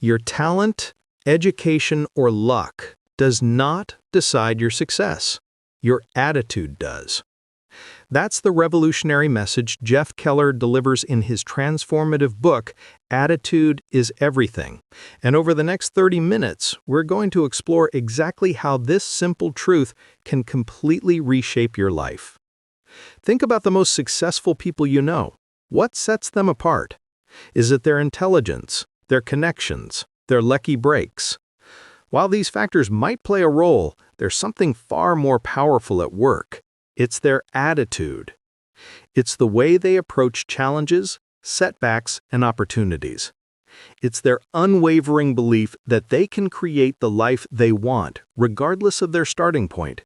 Your talent, education, or luck does not decide your success. Your attitude does. That's the revolutionary message Jeff Keller delivers in his transformative book, Attitude is Everything. And over the next 30 minutes, we're going to explore exactly how this simple truth can completely reshape your life. Think about the most successful people you know. What sets them apart? Is it their intelligence, their connections, their lucky breaks? While these factors might play a role, there's something far more powerful at work. It's their attitude. It's the way they approach challenges, setbacks, and opportunities. It's their unwavering belief that they can create the life they want, regardless of their starting point.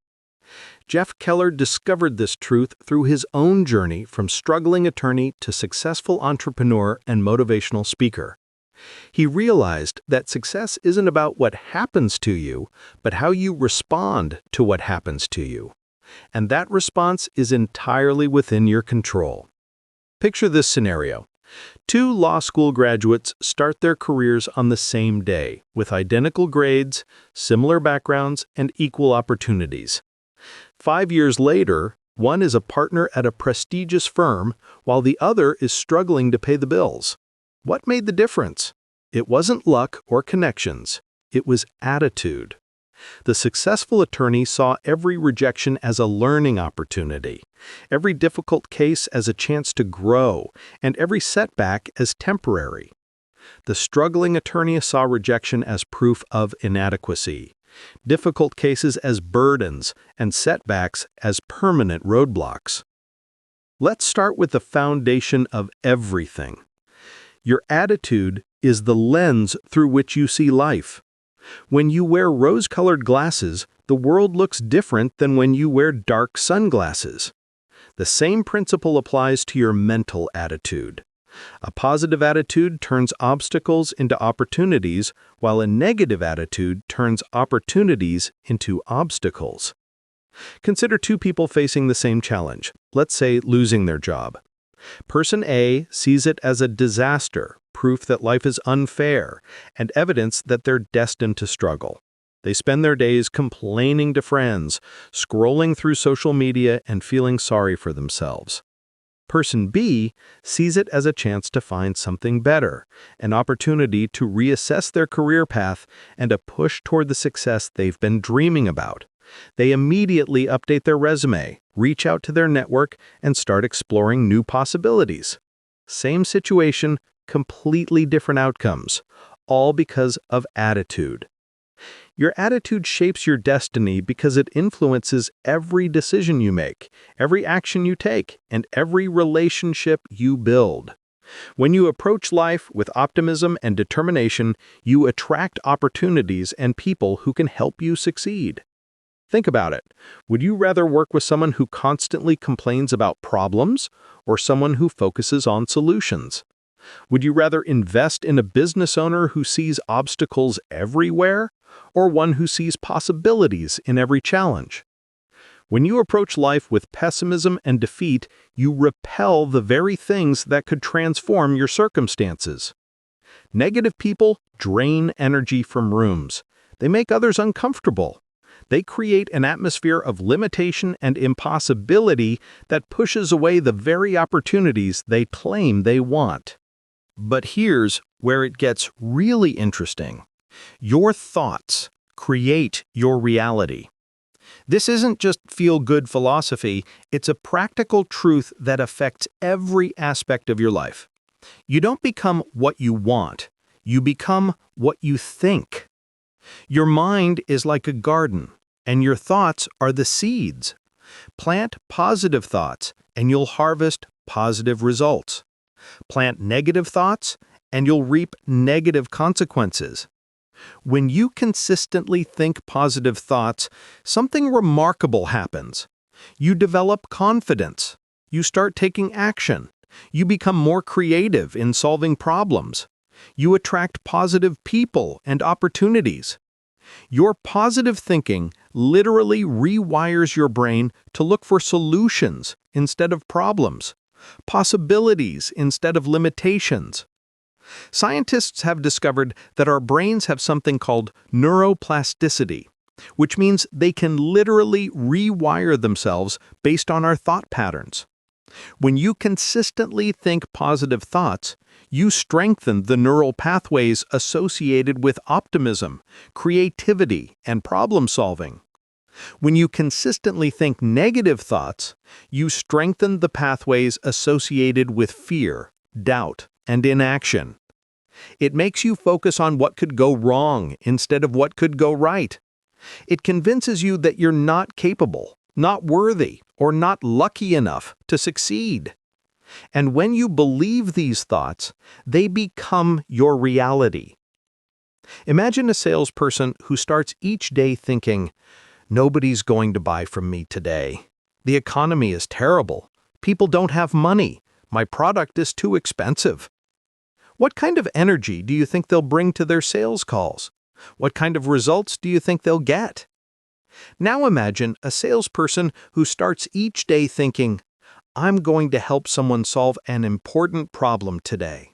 Jeff Keller discovered this truth through his own journey from struggling attorney to successful entrepreneur and motivational speaker. He realized that success isn't about what happens to you, but how you respond to what happens to you. And that response is entirely within your control. Picture this scenario. Two law school graduates start their careers on the same day, with identical grades, similar backgrounds, and equal opportunities. 5 years later, one is a partner at a prestigious firm, while the other is struggling to pay the bills. What made the difference? It wasn't luck or connections. It was attitude. The successful attorney saw every rejection as a learning opportunity, every difficult case as a chance to grow, and every setback as temporary. The struggling attorney saw rejection as proof of inadequacy, difficult cases as burdens, and setbacks as permanent roadblocks. Let's start with the foundation of everything. Your attitude is the lens through which you see life. When you wear rose-colored glasses, the world looks different than when you wear dark sunglasses. The same principle applies to your mental attitude. A positive attitude turns obstacles into opportunities, while a negative attitude turns opportunities into obstacles. Consider two people facing the same challenge, let's say losing their job. Person A sees it as a disaster, proof that life is unfair, and evidence that they're destined to struggle. They spend their days complaining to friends, scrolling through social media, and feeling sorry for themselves. Person B sees it as a chance to find something better, an opportunity to reassess their career path, and a push toward the success they've been dreaming about. They immediately update their resume, reach out to their network, and start exploring new possibilities. Same situation, completely different outcomes, all because of attitude. Your attitude shapes your destiny because it influences every decision you make, every action you take, and every relationship you build. When you approach life with optimism and determination, you attract opportunities and people who can help you succeed. Think about it. Would you rather work with someone who constantly complains about problems or someone who focuses on solutions? Would you rather invest in a business owner who sees obstacles everywhere or one who sees possibilities in every challenge? When you approach life with pessimism and defeat, you repel the very things that could transform your circumstances. Negative people drain energy from rooms. They make others uncomfortable. They create an atmosphere of limitation and impossibility that pushes away the very opportunities they claim they want. But here's where it gets really interesting. Your thoughts create your reality. This isn't just feel-good philosophy, it's a practical truth that affects every aspect of your life. You don't become what you want, you become what you think. Your mind is like a garden, and your thoughts are the seeds. Plant positive thoughts, and you'll harvest positive results. Plant negative thoughts, and you'll reap negative consequences. When you consistently think positive thoughts, something remarkable happens. You develop confidence. You start taking action. You become more creative in solving problems. You attract positive people and opportunities. Your positive thinking literally rewires your brain to look for solutions instead of problems, possibilities instead of limitations. Scientists have discovered that our brains have something called neuroplasticity, which means they can literally rewire themselves based on our thought patterns. When you consistently think positive thoughts, you strengthen the neural pathways associated with optimism, creativity, and problem solving. When you consistently think negative thoughts, you strengthen the pathways associated with fear, doubt, and inaction. It makes you focus on what could go wrong instead of what could go right. It convinces you that you're not capable, not worthy, or not lucky enough to succeed. And when you believe these thoughts, they become your reality. Imagine a salesperson who starts each day thinking, "Nobody's going to buy from me today. The economy is terrible. People don't have money. My product is too expensive." What kind of energy do you think they'll bring to their sales calls? What kind of results do you think they'll get? Now imagine a salesperson who starts each day thinking, "I'm going to help someone solve an important problem today.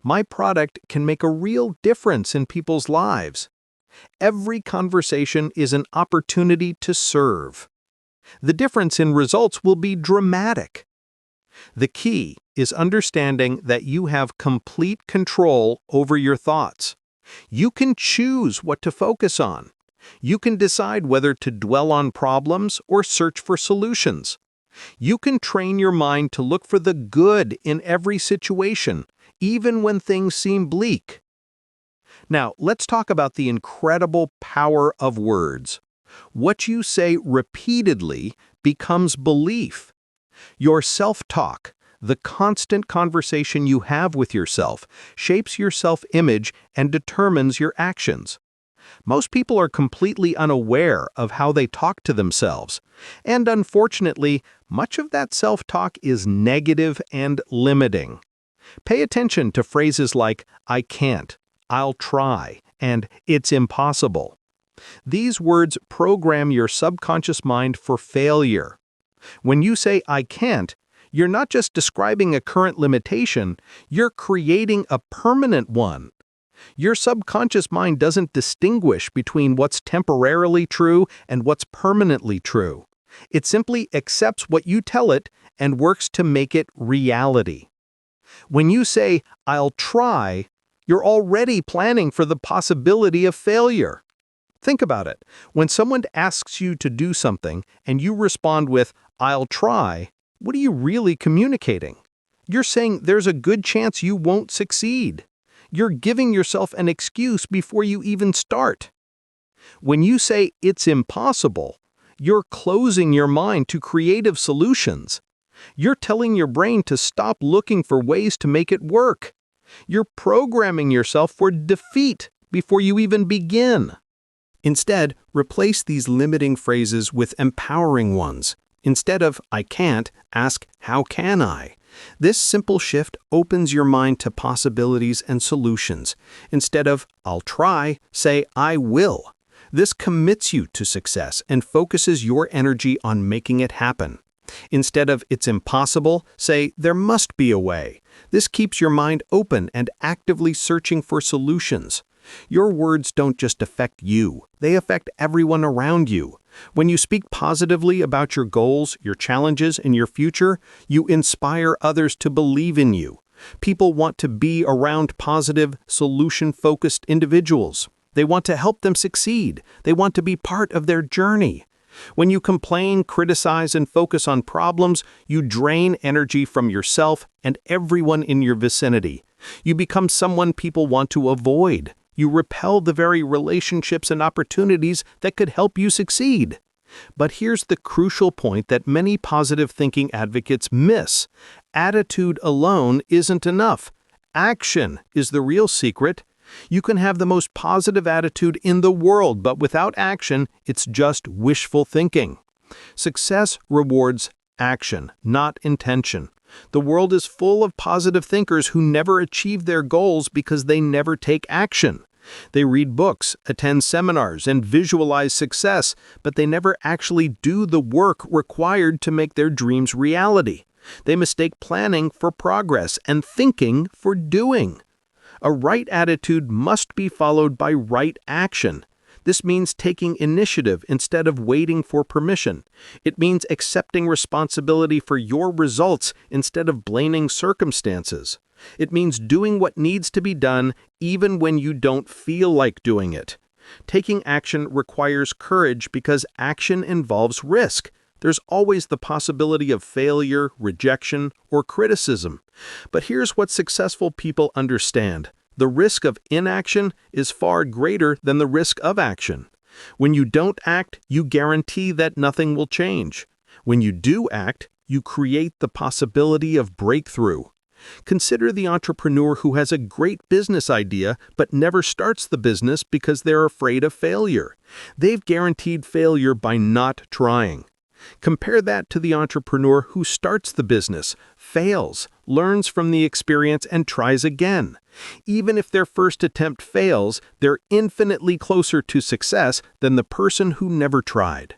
My product can make a real difference in people's lives." Every conversation is an opportunity to serve. The difference in results will be dramatic. The key is understanding that you have complete control over your thoughts. You can choose what to focus on. You can decide whether to dwell on problems or search for solutions. You can train your mind to look for the good in every situation, even when things seem bleak. Now, let's talk about the incredible power of words. What you say repeatedly becomes belief. Your self-talk, the constant conversation you have with yourself, shapes your self-image and determines your actions. Most people are completely unaware of how they talk to themselves, and unfortunately, much of that self-talk is negative and limiting. Pay attention to phrases like, "I can't," "I'll try," and "it's impossible." These words program your subconscious mind for failure. When you say, "I can't," you're not just describing a current limitation, you're creating a permanent one. Your subconscious mind doesn't distinguish between what's temporarily true and what's permanently true. It simply accepts what you tell it and works to make it reality. When you say, "I'll try," you're already planning for the possibility of failure. Think about it. When someone asks you to do something and you respond with, "I'll try," what are you really communicating? You're saying there's a good chance you won't succeed. You're giving yourself an excuse before you even start. When you say "it's impossible," you're closing your mind to creative solutions. You're telling your brain to stop looking for ways to make it work. You're programming yourself for defeat before you even begin. Instead, replace these limiting phrases with empowering ones. Instead of "I can't," ask "How can I?" This simple shift opens your mind to possibilities and solutions. Instead of "I'll try," say "I will." This commits you to success and focuses your energy on making it happen. Instead of "it's impossible," say "there must be a way." This keeps your mind open and actively searching for solutions. Your words don't just affect you, they affect everyone around you. When you speak positively about your goals, your challenges, and your future, you inspire others to believe in you. People want to be around positive, solution-focused individuals. They want to help them succeed. They want to be part of their journey. When you complain, criticize, and focus on problems, you drain energy from yourself and everyone in your vicinity. You become someone people want to avoid. You repel the very relationships and opportunities that could help you succeed. But here's the crucial point that many positive thinking advocates miss. Attitude alone isn't enough. Action is the real secret. You can have the most positive attitude in the world, but without action, it's just wishful thinking. Success rewards action, not intention. The world is full of positive thinkers who never achieve their goals because they never take action. They read books, attend seminars, and visualize success, but they never actually do the work required to make their dreams reality. They mistake planning for progress and thinking for doing. A right attitude must be followed by right action. This means taking initiative instead of waiting for permission. It means accepting responsibility for your results instead of blaming circumstances. It means doing what needs to be done even when you don't feel like doing it. Taking action requires courage because action involves risk. There's always the possibility of failure, rejection, or criticism. But here's what successful people understand. The risk of inaction is far greater than the risk of action. When you don't act, you guarantee that nothing will change. When you do act, you create the possibility of breakthrough. Consider the entrepreneur who has a great business idea but never starts the business because they're afraid of failure. They've guaranteed failure by not trying. Compare that to the entrepreneur who starts the business, fails, learns from the experience, and tries again. Even if their first attempt fails, they're infinitely closer to success than the person who never tried.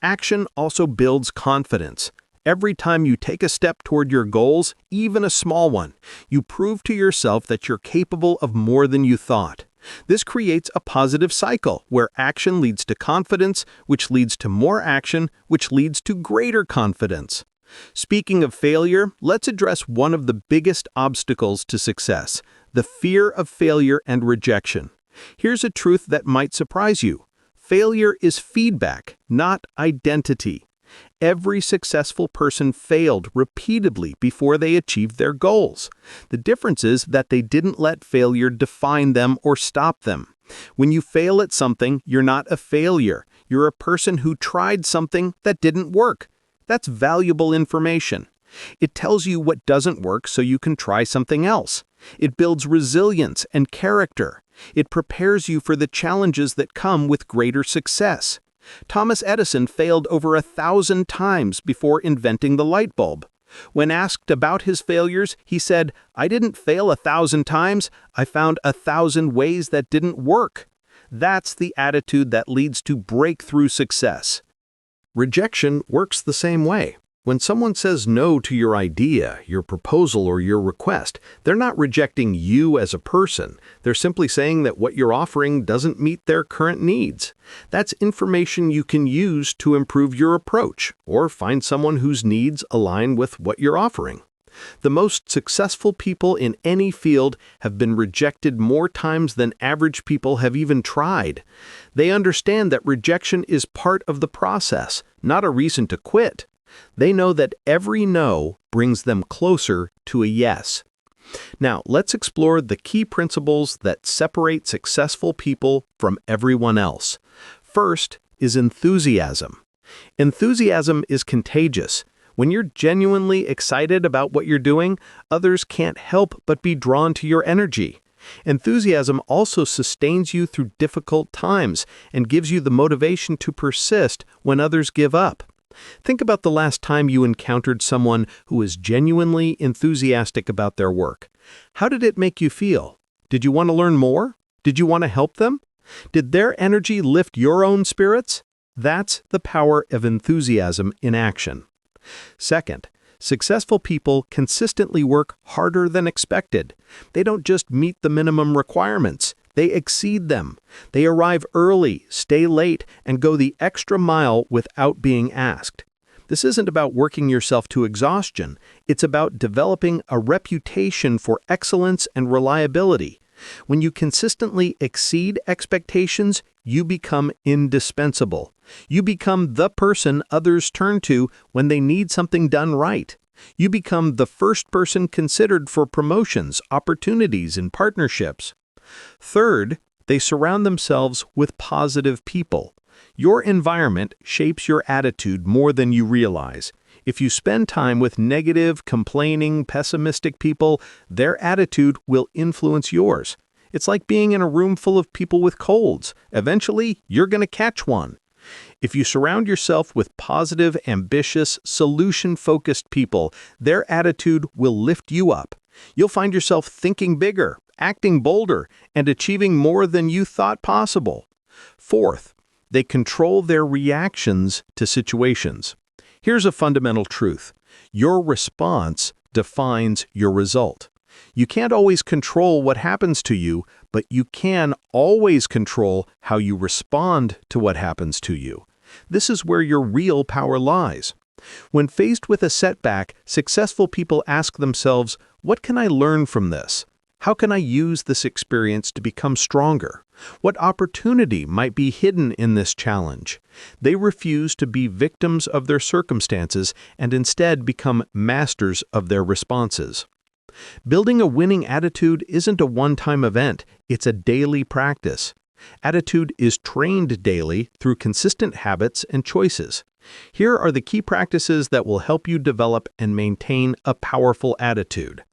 Action also builds confidence. Every time you take a step toward your goals, even a small one, you prove to yourself that you're capable of more than you thought. This creates a positive cycle where action leads to confidence, which leads to more action, which leads to greater confidence. Speaking of failure, let's address one of the biggest obstacles to success: the fear of failure and rejection. Here's a truth that might surprise you. Failure is feedback, not identity. Every successful person failed repeatedly before they achieved their goals. The difference is that they didn't let failure define them or stop them. When you fail at something, you're not a failure. You're a person who tried something that didn't work. That's valuable information. It tells you what doesn't work so you can try something else. It builds resilience and character. It prepares you for the challenges that come with greater success. Thomas Edison failed over 1,000 times before inventing the light bulb. When asked about his failures, he said, "I didn't fail 1,000 times, I found 1,000 ways that didn't work." That's the attitude that leads to breakthrough success. Rejection works the same way. When someone says no to your idea, your proposal, or your request, they're not rejecting you as a person. They're simply saying that what you're offering doesn't meet their current needs. That's information you can use to improve your approach or find someone whose needs align with what you're offering. The most successful people in any field have been rejected more times than average people have even tried. They understand that rejection is part of the process, not a reason to quit. They know that every no brings them closer to a yes. Now, let's explore the key principles that separate successful people from everyone else. First is enthusiasm. Enthusiasm is contagious. When you're genuinely excited about what you're doing, others can't help but be drawn to your energy. Enthusiasm also sustains you through difficult times and gives you the motivation to persist when others give up. Think about the last time you encountered someone who was genuinely enthusiastic about their work. How did it make you feel? Did you want to learn more? Did you want to help them? Did their energy lift your own spirits? That's the power of enthusiasm in action. Second, successful people consistently work harder than expected. They don't just meet the minimum requirements. They exceed them. They arrive early, stay late, and go the extra mile without being asked. This isn't about working yourself to exhaustion. It's about developing a reputation for excellence and reliability. When you consistently exceed expectations, you become indispensable. You become the person others turn to when they need something done right. You become the first person considered for promotions, opportunities, and partnerships. Third, they surround themselves with positive people. Your environment shapes your attitude more than you realize. If you spend time with negative, complaining, pessimistic people, their attitude will influence yours. It's like being in a room full of people with colds. Eventually, you're going to catch one. If you surround yourself with positive, ambitious, solution-focused people, their attitude will lift you up. You'll find yourself thinking bigger, acting bolder, and achieving more than you thought possible. Fourth, they control their reactions to situations. Here's a fundamental truth. Your response defines your result. You can't always control what happens to you, but you can always control how you respond to what happens to you. This is where your real power lies. When faced with a setback, successful people ask themselves, what can I learn from this? How can I use this experience to become stronger? What opportunity might be hidden in this challenge? They refuse to be victims of their circumstances and instead become masters of their responses. Building a winning attitude isn't a one-time event, it's a daily practice. Attitude is trained daily through consistent habits and choices. Here are the key practices that will help you develop and maintain a powerful attitude.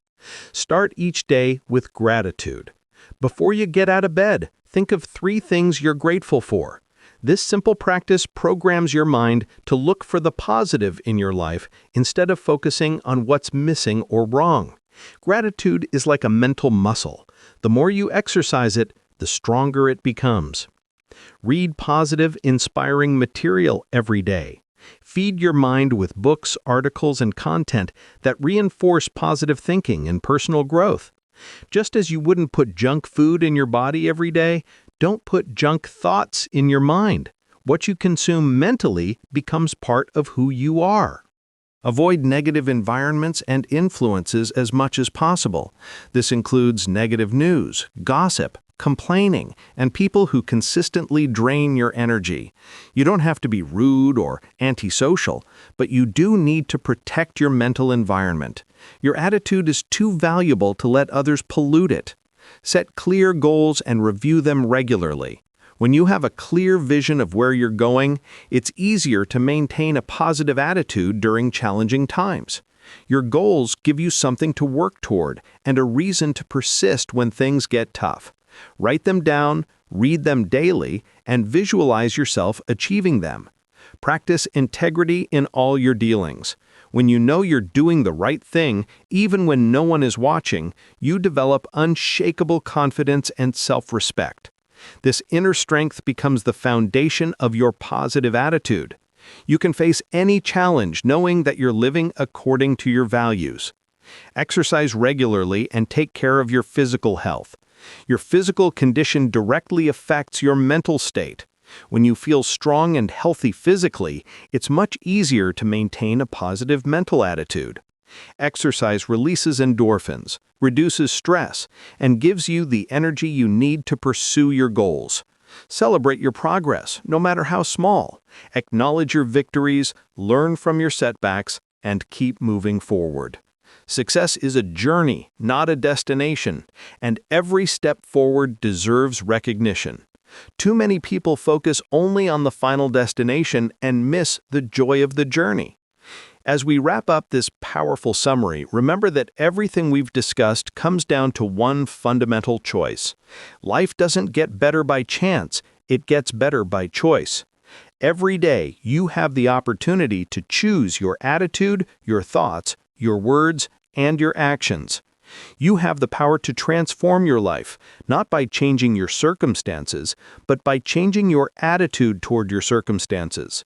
Start each day with gratitude. Before you get out of bed, think of 3 things you're grateful for. This simple practice programs your mind to look for the positive in your life instead of focusing on what's missing or wrong. Gratitude is like a mental muscle. The more you exercise it, the stronger it becomes. Read positive, inspiring material every day. Feed your mind with books, articles, and content that reinforce positive thinking and personal growth. Just as you wouldn't put junk food in your body every day, don't put junk thoughts in your mind. What you consume mentally becomes part of who you are. Avoid negative environments and influences as much as possible. This includes negative news, gossip, complaining, and people who consistently drain your energy. You don't have to be rude or antisocial, but you do need to protect your mental environment. Your attitude is too valuable to let others pollute it. Set clear goals and review them regularly. When you have a clear vision of where you're going, it's easier to maintain a positive attitude during challenging times. Your goals give you something to work toward and a reason to persist when things get tough. Write them down, read them daily, and visualize yourself achieving them. Practice integrity in all your dealings. When you know you're doing the right thing, even when no one is watching, you develop unshakable confidence and self-respect. This inner strength becomes the foundation of your positive attitude. You can face any challenge knowing that you're living according to your values. Exercise regularly and take care of your physical health. Your physical condition directly affects your mental state. When you feel strong and healthy physically, it's much easier to maintain a positive mental attitude. Exercise releases endorphins, reduces stress, and gives you the energy you need to pursue your goals. Celebrate your progress, no matter how small. Acknowledge your victories, learn from your setbacks, and keep moving forward. Success is a journey, not a destination, and every step forward deserves recognition. Too many people focus only on the final destination and miss the joy of the journey. As we wrap up this powerful summary, remember that everything we've discussed comes down to one fundamental choice. Life doesn't get better by chance, it gets better by choice. Every day, you have the opportunity to choose your attitude, your thoughts, your words, and your actions. You have the power to transform your life, not by changing your circumstances, but by changing your attitude toward your circumstances.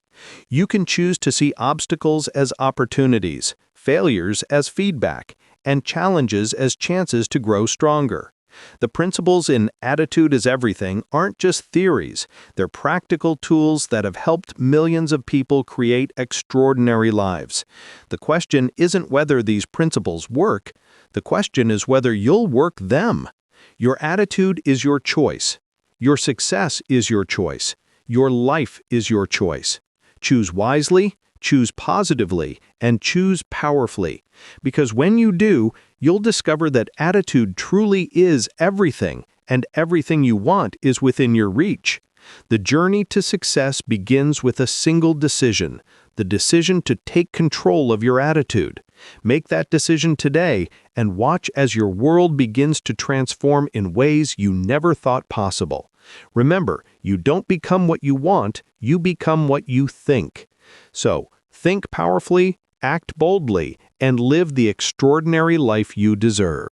You can choose to see obstacles as opportunities, failures as feedback, and challenges as chances to grow stronger. The principles in Attitude is Everything aren't just theories, they're practical tools that have helped millions of people create extraordinary lives. The question isn't whether these principles work, the question is whether you'll work them. Your attitude is your choice. Your success is your choice. Your life is your choice. Choose wisely, choose positively, and choose powerfully. Because when you do, you'll discover that attitude truly is everything, and everything you want is within your reach. The journey to success begins with a single decision, the decision to take control of your attitude. Make that decision today and watch as your world begins to transform in ways you never thought possible. Remember, you don't become what you want, you become what you think. So, think powerfully, act boldly, and live the extraordinary life you deserve.